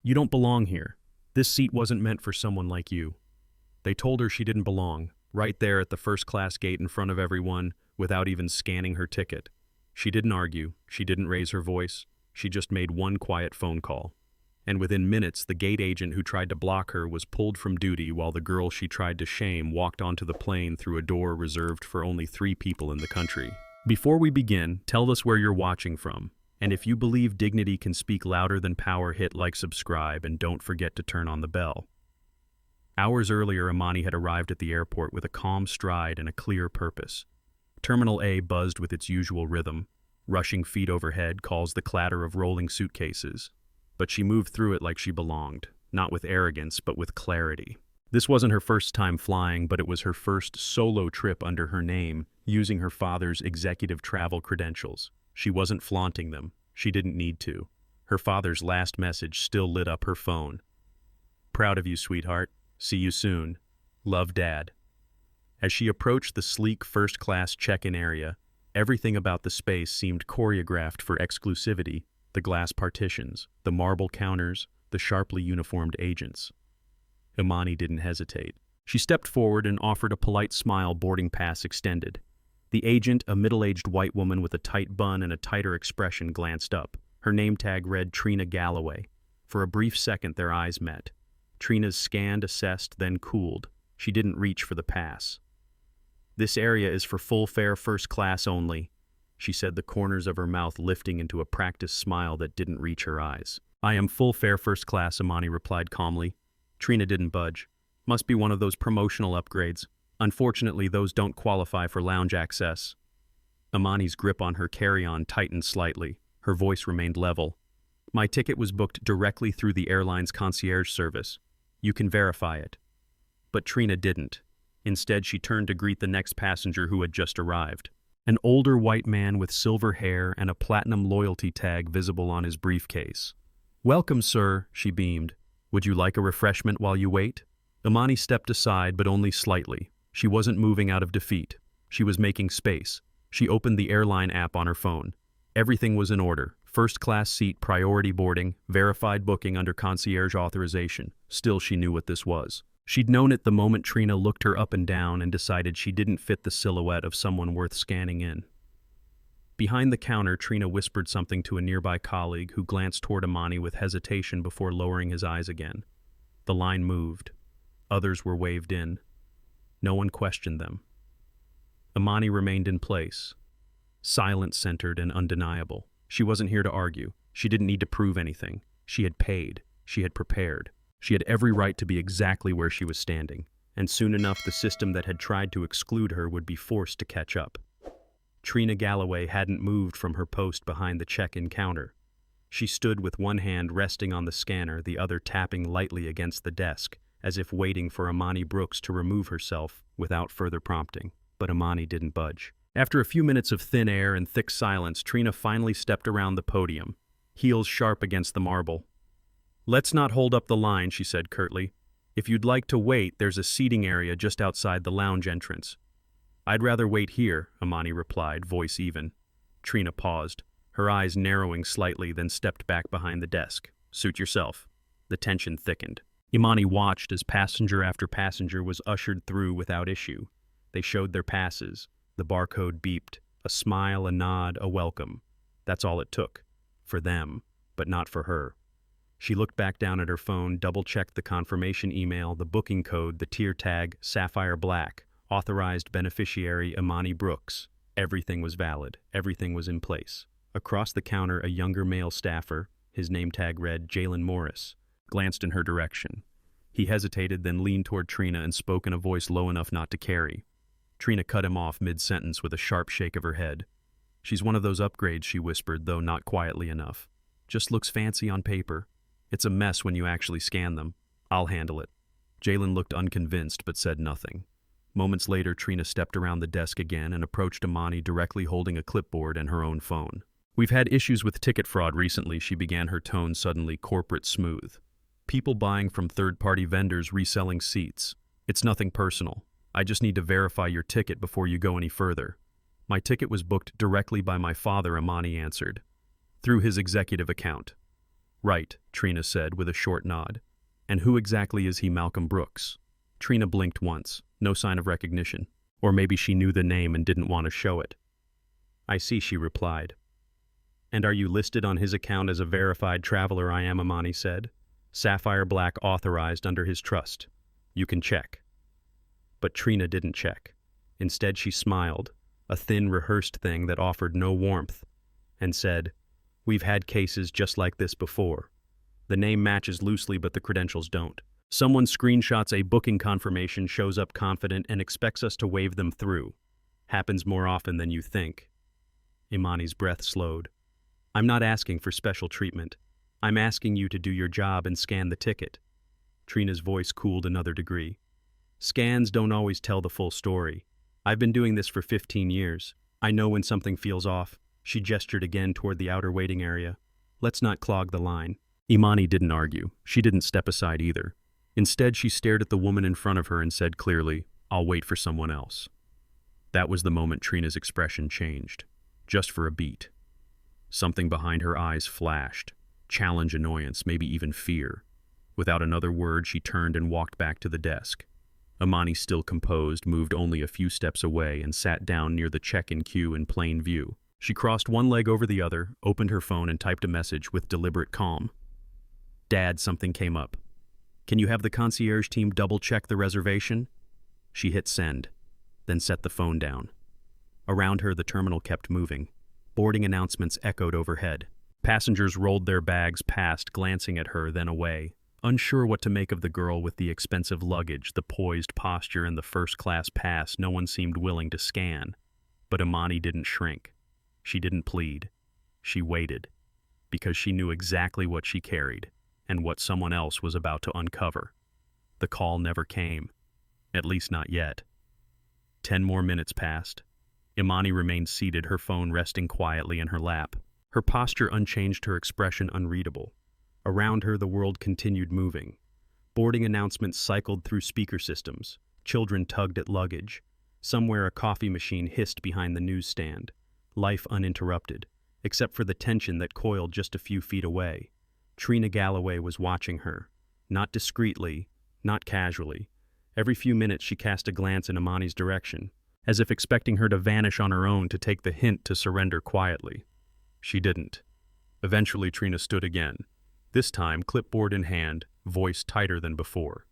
"You don't belong here. This seat wasn't meant for someone like you." They told her she didn't belong, right there at the first-class gate in front of everyone, without even scanning her ticket. She didn't argue, she didn't raise her voice, she just made one quiet phone call. And within minutes, the gate agent who tried to block her was pulled from duty while the girl she tried to shame walked onto the plane through a door reserved for only 3 people in the country. Before we begin, tell us where you're watching from. And if you believe dignity can speak louder than power, hit like, subscribe, and don't forget to turn on the bell. Hours earlier, Imani had arrived at the airport with a calm stride and a clear purpose. Terminal A buzzed with its usual rhythm. Rushing feet overhead calls the clatter of rolling suitcases. But she moved through it like she belonged, not with arrogance, but with clarity. This wasn't her first time flying, but it was her first solo trip under her name, using her father's executive travel credentials. She wasn't flaunting them. She didn't need to. Her father's last message still lit up her phone. "Proud of you, sweetheart. See you soon. Love, Dad." As she approached the sleek first-class check-in area, everything about the space seemed choreographed for exclusivity. The glass partitions, the marble counters, the sharply uniformed agents. Imani didn't hesitate. She stepped forward and offered a polite smile, boarding pass extended. The agent, a middle-aged white woman with a tight bun and a tighter expression, glanced up. Her name tag read Trina Galloway. For a brief second, their eyes met. Trina's scanned, assessed, then cooled. She didn't reach for the pass. "This area is for full fare first class only," she said, the corners of her mouth lifting into a practiced smile that didn't reach her eyes. "I am full fare first class," Imani replied calmly. Trina didn't budge. "Must be one of those promotional upgrades. Unfortunately, those don't qualify for lounge access." Imani's grip on her carry-on tightened slightly. Her voice remained level. "My ticket was booked directly through the airline's concierge service. You can verify it." But Trina didn't. Instead, she turned to greet the next passenger who had just arrived. An older white man with silver hair and a platinum loyalty tag visible on his briefcase. "Welcome, sir," she beamed. "Would you like a refreshment while you wait?" Imani stepped aside, but only slightly. She wasn't moving out of defeat. She was making space. She opened the airline app on her phone. Everything was in order. First-class seat, priority boarding, verified booking under concierge authorization. Still, she knew what this was. She'd known it the moment Trina looked her up and down and decided she didn't fit the silhouette of someone worth scanning in. Behind the counter, Trina whispered something to a nearby colleague who glanced toward Imani with hesitation before lowering his eyes again. The line moved. Others were waved in. No one questioned them. Imani remained in place, silent, centered, and undeniable. She wasn't here to argue. She didn't need to prove anything. She had paid. She had prepared. She had every right to be exactly where she was standing, and soon enough the system that had tried to exclude her would be forced to catch up. Trina Galloway hadn't moved from her post behind the check-in counter. She stood with one hand resting on the scanner, the other tapping lightly against the desk, as if waiting for Imani Brooks to remove herself without further prompting. But Imani didn't budge. After a few minutes of thin air and thick silence, Trina finally stepped around the podium, heels sharp against the marble. "Let's not hold up the line," she said curtly. "If you'd like to wait, there's a seating area just outside the lounge entrance." "I'd rather wait here," Imani replied, voice even. Trina paused, her eyes narrowing slightly, then stepped back behind the desk. "Suit yourself." The tension thickened. Imani watched as passenger after passenger was ushered through without issue. They showed their passes. The barcode beeped. A smile, a nod, a welcome. That's all it took. For them, but not for her. She looked back down at her phone, double-checked the confirmation email, the booking code, the tier tag, Sapphire Black, authorized beneficiary Imani Brooks. Everything was valid. Everything was in place. Across the counter, a younger male staffer, his name tag read Jalen Morris, glanced in her direction. He hesitated, then leaned toward Trina and spoke in a voice low enough not to carry. Trina cut him off mid-sentence with a sharp shake of her head. "She's one of those upgrades," she whispered, though not quietly enough. "Just looks fancy on paper. It's a mess when you actually scan them. I'll handle it." Jalen looked unconvinced but said nothing. Moments later, Trina stepped around the desk again and approached Imani directly, holding a clipboard and her own phone. "We've had issues with ticket fraud recently," she began, her tone suddenly corporate smooth. "People buying from third-party vendors reselling seats. It's nothing personal. I just need to verify your ticket before you go any further." "My ticket was booked directly by my father," Imani answered. "Through his executive account." Right, Trina said with a short nod. And who exactly is he, Malcolm Brooks? Trina blinked once, no sign of recognition. Or maybe she knew the name and didn't want to show it. I see, she replied. And are you listed on his account as a verified traveler? I am, Imani said. Sapphire Black authorized under his trust. You can check. But Trina didn't check. Instead, she smiled, a thin, rehearsed thing that offered no warmth, and said, We've had cases just like this before. The name matches loosely, but the credentials don't. Someone screenshots a booking confirmation, shows up confident, and expects us to wave them through. Happens more often than you think. Imani's breath slowed. I'm not asking for special treatment. I'm asking you to do your job and scan the ticket. Trina's voice cooled another degree. Scans don't always tell the full story. I've been doing this for 15 years. I know when something feels off. She gestured again toward the outer waiting area. Let's not clog the line. Imani didn't argue. She didn't step aside either. Instead, she stared at the woman in front of her and said clearly, I'll wait for someone else. That was the moment Trina's expression changed. Just for a beat. Something behind her eyes flashed. Challenge, annoyance, maybe even fear. Without another word, she turned and walked back to the desk. Imani, still composed, moved only a few steps away and sat down near the check-in queue in plain view. She crossed one leg over the other, opened her phone and typed a message with deliberate calm. Dad, something came up. Can you have the concierge team double-check the reservation? She hit send, then set the phone down. Around her, the terminal kept moving. Boarding announcements echoed overhead. Passengers rolled their bags past, glancing at her, then away. Unsure what to make of the girl with the expensive luggage, the poised posture, and the first-class pass, no one seemed willing to scan. But Imani didn't shrink. She didn't plead. She waited, because she knew exactly what she carried, and what someone else was about to uncover. The call never came. At least not yet. 10 more minutes passed. Imani remained seated, her phone resting quietly in her lap. Her posture unchanged, her expression unreadable. Around her, the world continued moving. Boarding announcements cycled through speaker systems. Children tugged at luggage. Somewhere a coffee machine hissed behind the newsstand. Life uninterrupted, except for the tension that coiled just a few feet away. Trina Galloway was watching her. Not discreetly, not casually. Every few minutes she cast a glance in Imani's direction, as if expecting her to vanish on her own to take the hint to surrender quietly. She didn't. Eventually Trina stood again, this time clipboard in hand, voice tighter than before.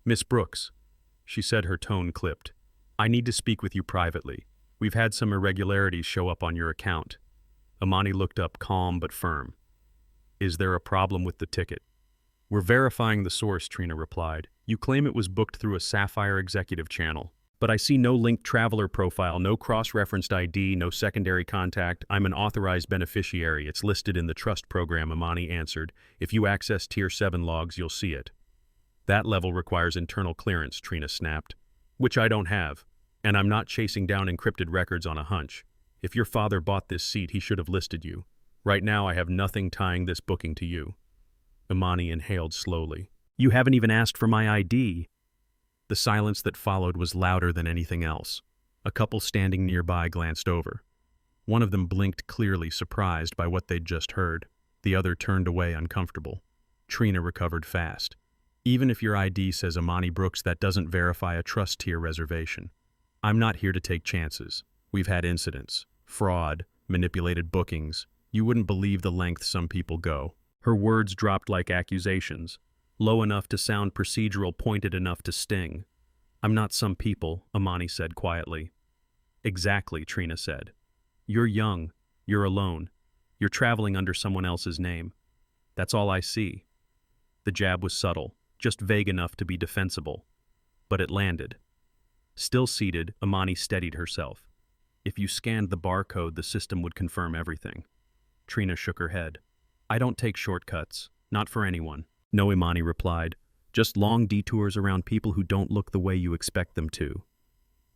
Miss Brooks, she said, her tone clipped. I need to speak with you privately. We've had some irregularities show up on your account. Imani looked up, calm but firm. Is there a problem with the ticket? We're verifying the source, Trina replied. You claim it was booked through a Sapphire executive channel. But I see no linked traveler profile, no cross-referenced ID, no secondary contact. I'm an authorized beneficiary. It's listed in the trust program, Imani answered. If you access Tier 7 logs, you'll see it. That level requires internal clearance, Trina snapped. Which I don't have. And I'm not chasing down encrypted records on a hunch. If your father bought this seat, he should have listed you. Right now, I have nothing tying this booking to you. Imani inhaled slowly. You haven't even asked for my ID. The silence that followed was louder than anything else. A couple standing nearby glanced over. One of them blinked clearly, surprised by what they'd just heard. The other turned away, uncomfortable. Trina recovered fast. Even if your ID says Imani Brooks, that doesn't verify a trust tier reservation. I'm not here to take chances. We've had incidents. Fraud, manipulated bookings. You wouldn't believe the length some people go. Her words dropped like accusations. Low enough to sound procedural, pointed enough to sting. I'm not some people, Imani said quietly. Exactly, Trina said. You're young. You're alone. You're traveling under someone else's name. That's all I see. The jab was subtle, just vague enough to be defensible. But it landed. Still seated, Imani steadied herself. If you scanned the barcode, the system would confirm everything. Trina shook her head. I don't take shortcuts. Not for anyone. No, Imani replied. Just long detours around people who don't look the way you expect them to.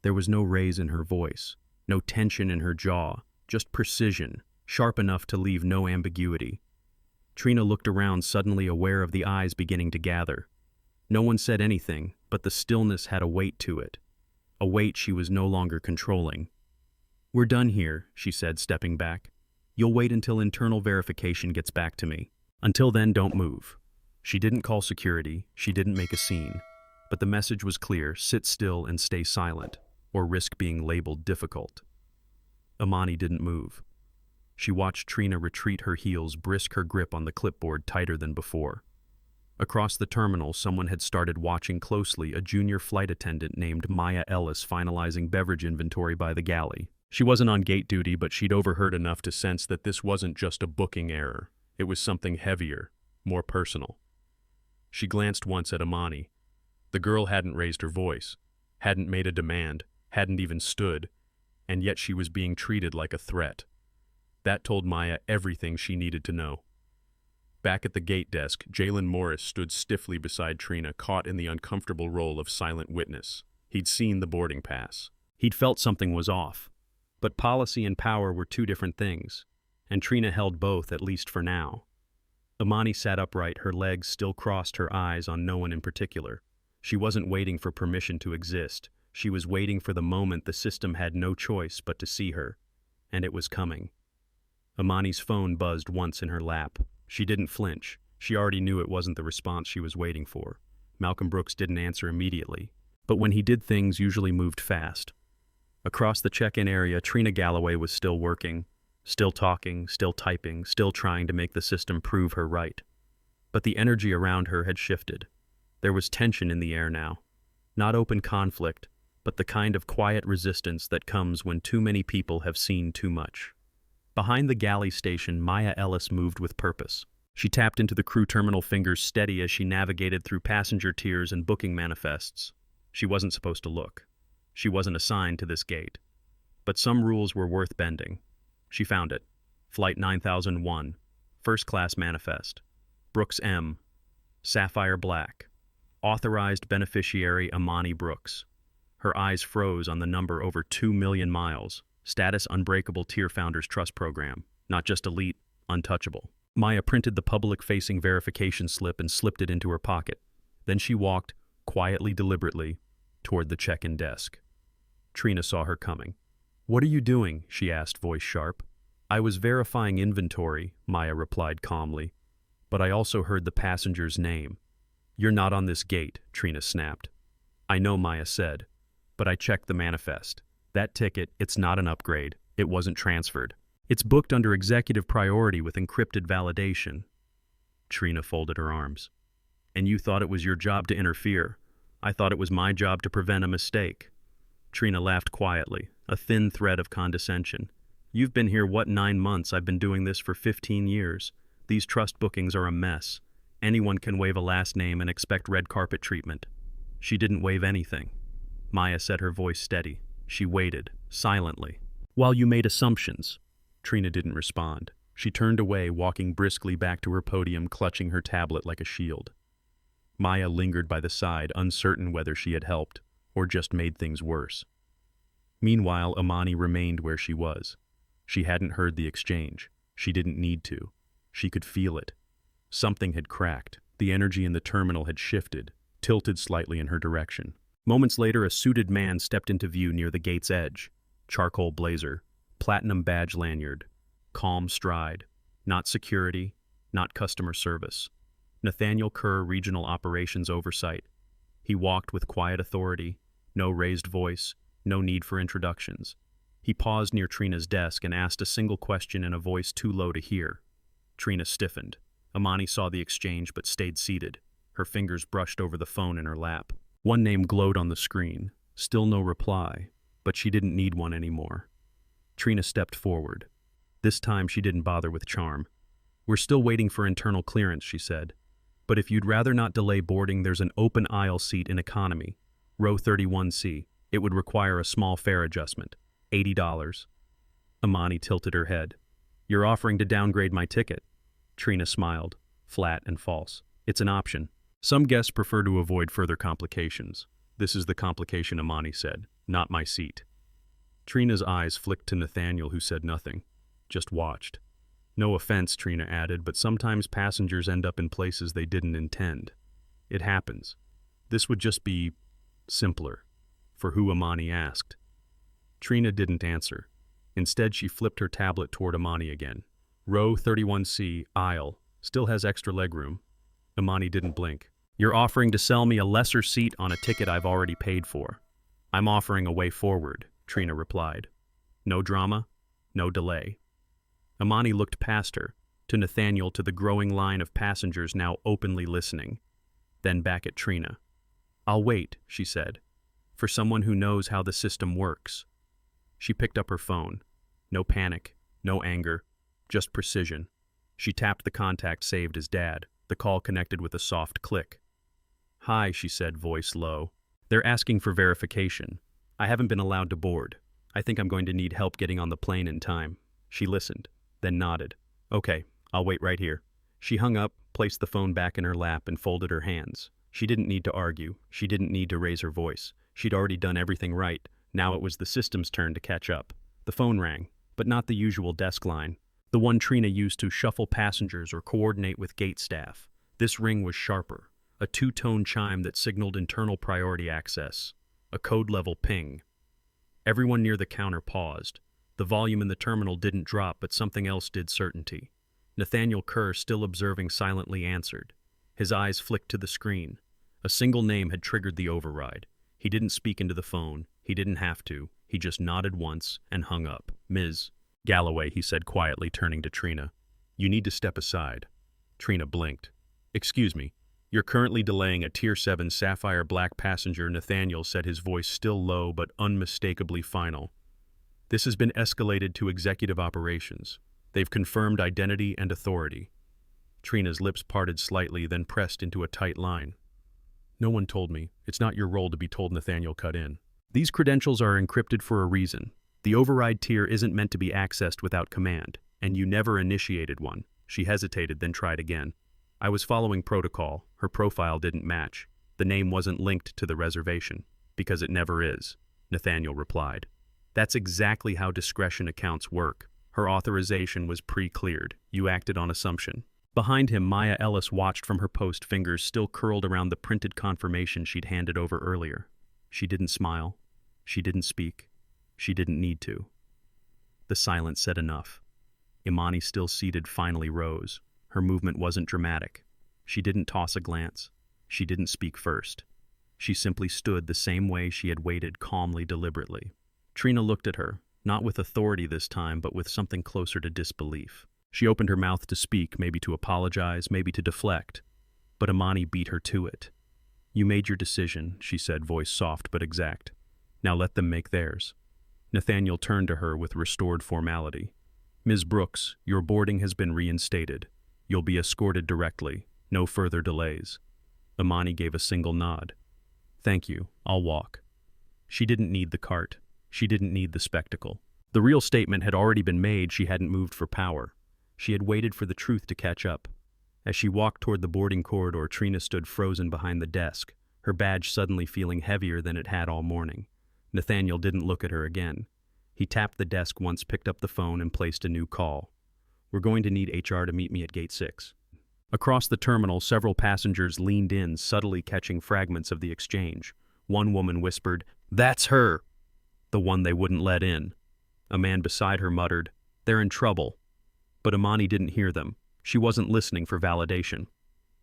There was no raise in her voice, no tension in her jaw, just precision, sharp enough to leave no ambiguity. Trina looked around, suddenly aware of the eyes beginning to gather. No one said anything, but the stillness had a weight to it. A weight she was no longer controlling. We're done here, she said, stepping back. You'll wait until internal verification gets back to me. Until then, don't move. She didn't call security, she didn't make a scene. But the message was clear: sit still and stay silent, or risk being labeled difficult. Amani didn't move. She watched Trina retreat her heels, brisk her grip on the clipboard tighter than before. Across the terminal, someone had started watching closely, a junior flight attendant named Maya Ellis finalizing beverage inventory by the galley. She wasn't on gate duty, but she'd overheard enough to sense that this wasn't just a booking error. It was something heavier, more personal. She glanced once at Amani. The girl hadn't raised her voice, hadn't made a demand, hadn't even stood, and yet she was being treated like a threat. That told Maya everything she needed to know. Back at the gate desk, Jalen Morris stood stiffly beside Trina, caught in the uncomfortable role of silent witness. He'd seen the boarding pass. He'd felt something was off. But policy and power were two different things, and Trina held both, at least for now. Amani sat upright, her legs still crossed, her eyes on no one in particular. She wasn't waiting for permission to exist. She was waiting for the moment the system had no choice but to see her. And it was coming. Amani's phone buzzed once in her lap. She didn't flinch. She already knew it wasn't the response she was waiting for. Malcolm Brooks didn't answer immediately. But when he did, things usually moved fast. Across the check-in area, Trina Galloway was still working, still talking, still typing, still trying to make the system prove her right. But the energy around her had shifted. There was tension in the air now. Not open conflict, but the kind of quiet resistance that comes when too many people have seen too much. Behind the galley station, Maya Ellis moved with purpose. She tapped into the crew terminal, fingers steady as she navigated through passenger tiers and booking manifests. She wasn't supposed to look. She wasn't assigned to this gate. But some rules were worth bending. She found it. Flight 9001. First class manifest. Brooks M. Sapphire black. Authorized beneficiary Amani Brooks. Her eyes froze on the number: over 2 million miles. Status: unbreakable tier founders trust program. Not just elite, untouchable. Maya printed the public-facing verification slip and slipped it into her pocket. Then she walked, quietly, deliberately, toward the check-in desk. Trina saw her coming. "What are you doing?" she asked, voice sharp. "I was verifying inventory," Maya replied calmly. "But I also heard the passenger's name." "You're not on this gate," Trina snapped. "I know," Maya said, "but I checked the manifest. That ticket, it's not an upgrade. It wasn't transferred. It's booked under executive priority with encrypted validation." Trina folded her arms. "And you thought it was your job to interfere? I thought it was my job to prevent a mistake." Trina laughed quietly, a thin thread of condescension. "You've been here, 9 months? I've been doing this for 15 years. These trust bookings are a mess. Anyone can waive a last name and expect red carpet treatment." She didn't waive anything. Maya said, her voice steady. She waited, silently. "While you made assumptions." Trina didn't respond. She turned away, walking briskly back to her podium, clutching her tablet like a shield. Maya lingered by the side, uncertain whether she had helped or just made things worse. Meanwhile, Amani remained where she was. She hadn't heard the exchange. She didn't need to. She could feel it. Something had cracked. The energy in the terminal had shifted, tilted slightly in her direction. Moments later, a suited man stepped into view near the gate's edge. Charcoal blazer, platinum badge lanyard, calm stride. Not security, not customer service. Nathaniel Kerr, Regional Operations Oversight. He walked with quiet authority, no raised voice, no need for introductions. He paused near Trina's desk and asked a single question in a voice too low to hear. Trina stiffened. Amani saw the exchange but stayed seated. Her fingers brushed over the phone in her lap. One name glowed on the screen. Still no reply, but she didn't need one anymore. Trina stepped forward. This time she didn't bother with charm. "We're still waiting for internal clearance," she said. "But if you'd rather not delay boarding, there's an open aisle seat in economy. Row 31C. It would require a small fare adjustment. $80. Amani tilted her head. "You're offering to downgrade my ticket." Trina smiled, flat and false. "It's an option. Some guests prefer to avoid further complications. This is the complication," Amani said. "Not my seat." Trina's eyes flicked to Nathaniel, who said nothing, just watched. "No offense," Trina added, "but sometimes passengers end up in places they didn't intend. It happens. This would just be simpler." For who, Amani asked. Trina didn't answer. Instead, she flipped her tablet toward Amani again. "Row 31C, aisle, Still has extra legroom. Imani didn't blink. You're offering to sell me a lesser seat on a ticket I've already paid for. I'm offering a way forward, Trina replied. No drama, no delay. Imani looked past her, to Nathaniel, to the growing line of passengers now openly listening, then back at Trina. I'll wait, she said, for someone who knows how the system works. She picked up her phone. No panic, no anger, just precision. She tapped the contact saved as Dad. The call connected with a soft click. Hi, she said, voice low. They're asking for verification. I haven't been allowed to board. I think I'm going to need help getting on the plane in time. She listened, then nodded. Okay, I'll wait right here. She hung up, placed the phone back in her lap, and folded her hands. She didn't need to argue. She didn't need to raise her voice. She'd already done everything right. Now it was the system's turn to catch up. The phone rang, but not the usual desk line. The one Trina used to shuffle passengers or coordinate with gate staff. This ring was sharper, a two-tone chime that signaled internal priority access, a code-level ping. Everyone near the counter paused. The volume in the terminal didn't drop, but something else did. Certainty. Nathaniel Kerr, still observing, silently answered. His eyes flicked to the screen. A single name had triggered the override. He didn't speak into the phone. He didn't have to. He just nodded once and hung up. Ms. Galloway, he said quietly, turning to Trina. You need to step aside. Trina blinked. Excuse me. You're currently delaying a Tier 7 sapphire black passenger, Nathaniel said, his voice still low but unmistakably final. This has been escalated to executive operations. They've confirmed identity and authority. Trina's lips parted slightly, then pressed into a tight line. No one told me. It's not your role to be told, Nathaniel cut in. These credentials are encrypted for a reason. The override tier isn't meant to be accessed without command, and you never initiated one. She hesitated, then tried again. I was following protocol. Her profile didn't match. The name wasn't linked to the reservation, because it never is, Nathaniel replied. That's exactly how discretion accounts work. Her authorization was pre-cleared. You acted on assumption. Behind him, Maya Ellis watched from her post, fingers still curled around the printed confirmation she'd handed over earlier. She didn't smile. She didn't speak. She didn't need to. The silence said enough. Imani, still seated, finally rose. Her movement wasn't dramatic. She didn't toss a glance. She didn't speak first. She simply stood the same way she had waited, calmly, deliberately. Trina looked at her, not with authority this time, but with something closer to disbelief. She opened her mouth to speak, maybe to apologize, maybe to deflect. But Imani beat her to it. You made your decision, she said, voice soft but exact. Now let them make theirs. Nathaniel turned to her with restored formality. Ms. Brooks, your boarding has been reinstated. You'll be escorted directly. No further delays. Imani gave a single nod. Thank you. I'll walk. She didn't need the cart. She didn't need the spectacle. The real statement had already been made. She hadn't moved for power. She had waited for the truth to catch up. As she walked toward the boarding corridor, Trina stood frozen behind the desk, her badge suddenly feeling heavier than it had all morning. Nathaniel didn't look at her again. He tapped the desk once, picked up the phone, and placed a new call. We're going to need HR to meet me at Gate 6. Across the terminal, several passengers leaned in, subtly catching fragments of the exchange. One woman whispered, "That's her!" The one they wouldn't let in. A man beside her muttered, "They're in trouble." But Imani didn't hear them. She wasn't listening for validation.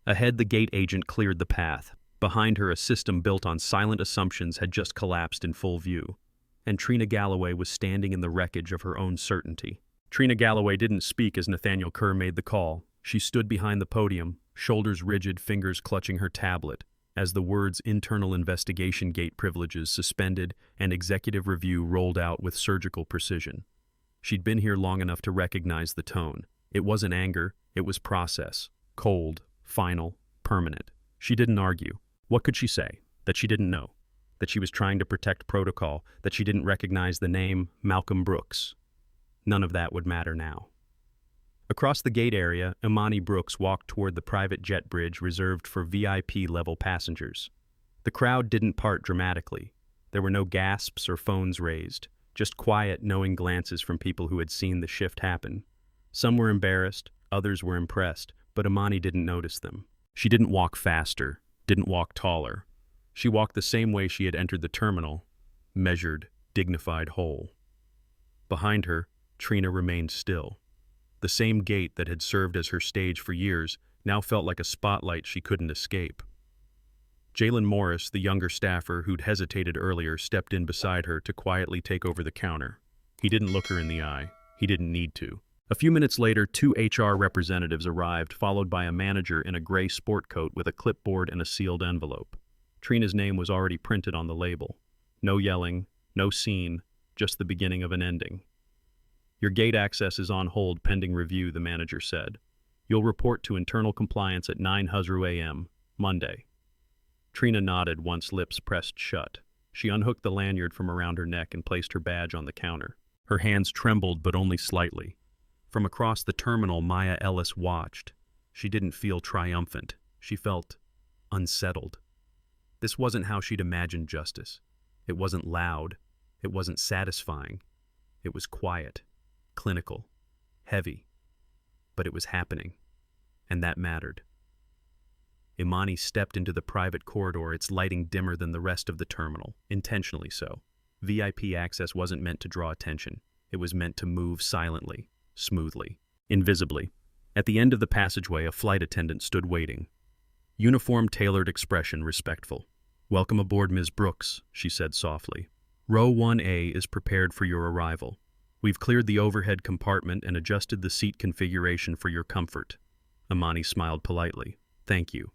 Ahead, the gate agent cleared the path. Behind her, a system built on silent assumptions had just collapsed in full view. And Trina Galloway was standing in the wreckage of her own certainty. Trina Galloway didn't speak as Nathaniel Kerr made the call. She stood behind the podium, shoulders rigid, fingers clutching her tablet, as the words internal investigation gate privileges suspended and executive review rolled out with surgical precision. She'd been here long enough to recognize the tone. It wasn't anger, it was process. Cold, final, permanent. She didn't argue. What could she say? That she didn't know. That she was trying to protect protocol. That she didn't recognize the name Malcolm Brooks. None of that would matter now. Across the gate area, Imani Brooks walked toward the private jet bridge reserved for VIP-level passengers. The crowd didn't part dramatically. There were no gasps or phones raised. Just quiet, knowing glances from people who had seen the shift happen. Some were embarrassed, others were impressed, but Imani didn't notice them. She didn't walk faster, didn't walk taller. She walked the same way she had entered the terminal, measured, dignified, whole. Behind her, Trina remained still. The same gate that had served as her stage for years now felt like a spotlight she couldn't escape. Jalen Morris, the younger staffer who'd hesitated earlier, stepped in beside her to quietly take over the counter. He didn't look her in the eye. He didn't need to. A few minutes later, 2 HR representatives arrived, followed by a manager in a gray sport coat with a clipboard and a sealed envelope. Trina's name was already printed on the label. No yelling, no scene, just the beginning of an ending. "Your gate access is on hold pending review," the manager said. "You'll report to internal compliance at 9 a.m., Monday." Trina nodded once lips pressed shut. She unhooked the lanyard from around her neck and placed her badge on the counter. Her hands trembled, but only slightly. From across the terminal, Maya Ellis watched. She didn't feel triumphant. She felt unsettled. This wasn't how she'd imagined justice. It wasn't loud. It wasn't satisfying. It was quiet, clinical, heavy. But it was happening, and that mattered. Imani stepped into the private corridor, its lighting dimmer than the rest of the terminal, intentionally so. VIP access wasn't meant to draw attention. It was meant to move silently, smoothly, invisibly. At the end of the passageway, a flight attendant stood waiting. Uniform, tailored expression, respectful. "Welcome aboard, Ms. Brooks," she said softly. "Row 1A is prepared for your arrival. We've cleared the overhead compartment and adjusted the seat configuration for your comfort." Imani smiled politely. "Thank you."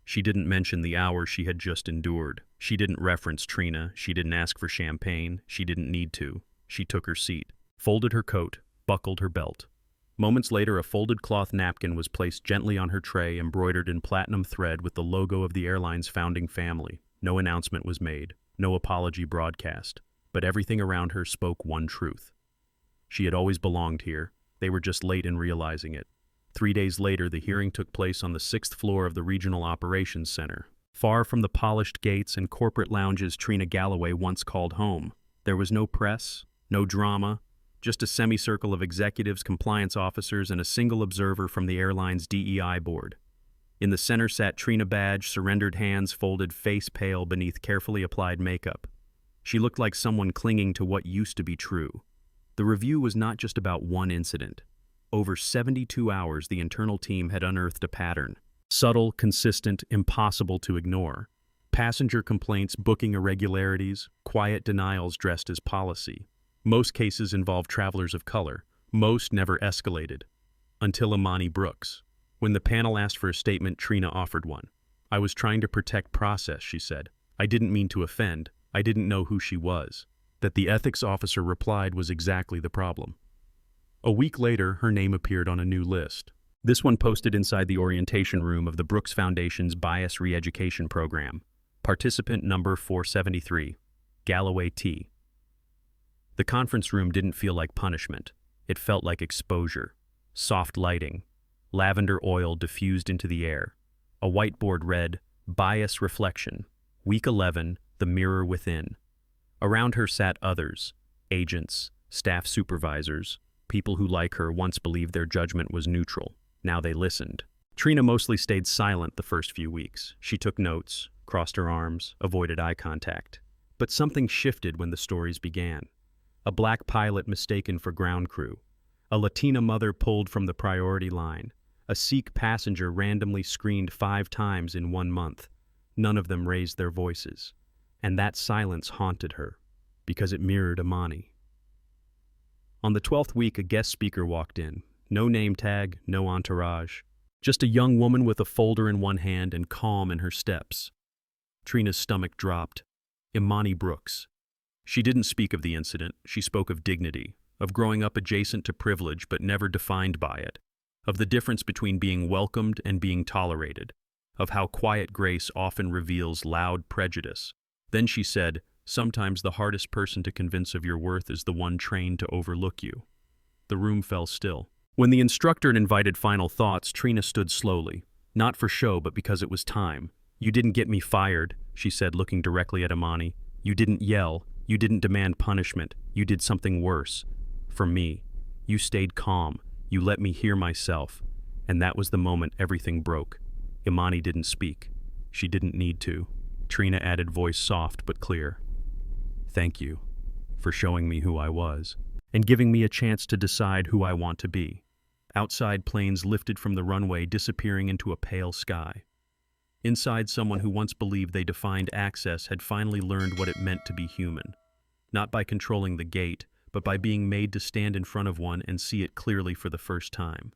She didn't mention the hours she had just endured. She didn't reference Trina. She didn't ask for champagne. She didn't need to. She took her seat, folded her coat, buckled her belt. Moments later, a folded cloth napkin was placed gently on her tray, embroidered in platinum thread with the logo of the airline's founding family. No announcement was made, no apology broadcast, but everything around her spoke one truth. She had always belonged here. They were just late in realizing it. 3 days later, the hearing took place on the 6th floor of the Regional Operations Center. Far from the polished gates and corporate lounges Trina Galloway once called home, there was no press, no drama, just a semicircle of executives, compliance officers, and a single observer from the airline's DEI board. In the center sat Trina Badge, surrendered hands folded, face pale beneath carefully applied makeup. She looked like someone clinging to what used to be true. The review was not just about one incident. Over 72 hours, the internal team had unearthed a pattern. Subtle, consistent, impossible to ignore. Passenger complaints, booking irregularities, quiet denials dressed as policy. Most cases involved travelers of color. Most never escalated. Until Imani Brooks. When the panel asked for a statement, Trina offered one. "I was trying to protect process," she said. "I didn't mean to offend. I didn't know who she was." That the ethics officer replied was exactly the problem. A week later, her name appeared on a new list. This one posted inside the orientation room of the Brooks Foundation's Bias Re-Education Program. Participant number 473, Galloway T. The conference room didn't feel like punishment. It felt like exposure. Soft lighting. Lavender oil diffused into the air. A whiteboard read, "Bias Reflection. Week 11, The Mirror Within." Around her sat others, agents, staff supervisors, people who, like her, once believed their judgment was neutral. Now they listened. Trina mostly stayed silent the first few weeks. She took notes, crossed her arms, avoided eye contact. But something shifted when the stories began. A black pilot mistaken for ground crew. A Latina mother pulled from the priority line. A Sikh passenger randomly screened 5 times in 1 month. None of them raised their voices. And that silence haunted her, because it mirrored Imani. On the 12th week, a guest speaker walked in. No name tag, no entourage. Just a young woman with a folder in one hand and calm in her steps. Trina's stomach dropped. Imani Brooks. She didn't speak of the incident. She spoke of dignity, of growing up adjacent to privilege but never defined by it, of the difference between being welcomed and being tolerated, of how quiet grace often reveals loud prejudice. Then she said, "Sometimes the hardest person to convince of your worth is the one trained to overlook you." The room fell still. When the instructor invited final thoughts, Trina stood slowly, not for show but because it was time. "You didn't get me fired," she said, looking directly at Imani. "You didn't yell. You didn't demand punishment. You did something worse. For me. You stayed calm. You let me hear myself." And that was the moment everything broke. Imani didn't speak. She didn't need to. Trina added, voice soft but clear. "Thank you for showing me who I was and giving me a chance to decide who I want to be." Outside, planes lifted from the runway, disappearing into a pale sky. Inside, someone who once believed they defined access had finally learned what it meant to be human. Not by controlling the gate, but by being made to stand in front of one and see it clearly for the first time.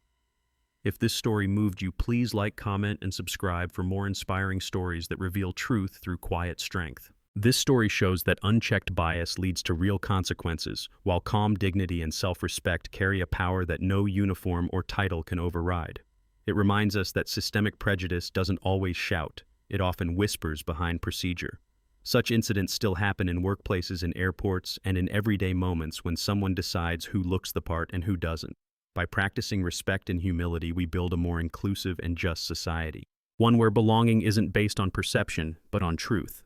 If this story moved you, please like, comment, and subscribe for more inspiring stories that reveal truth through quiet strength. This story shows that unchecked bias leads to real consequences, while calm dignity and self-respect carry a power that no uniform or title can override. It reminds us that systemic prejudice doesn't always shout, it often whispers behind procedure. Such incidents still happen in workplaces, in airports, and in everyday moments when someone decides who looks the part and who doesn't. By practicing respect and humility, we build a more inclusive and just society. One where belonging isn't based on perception, but on truth.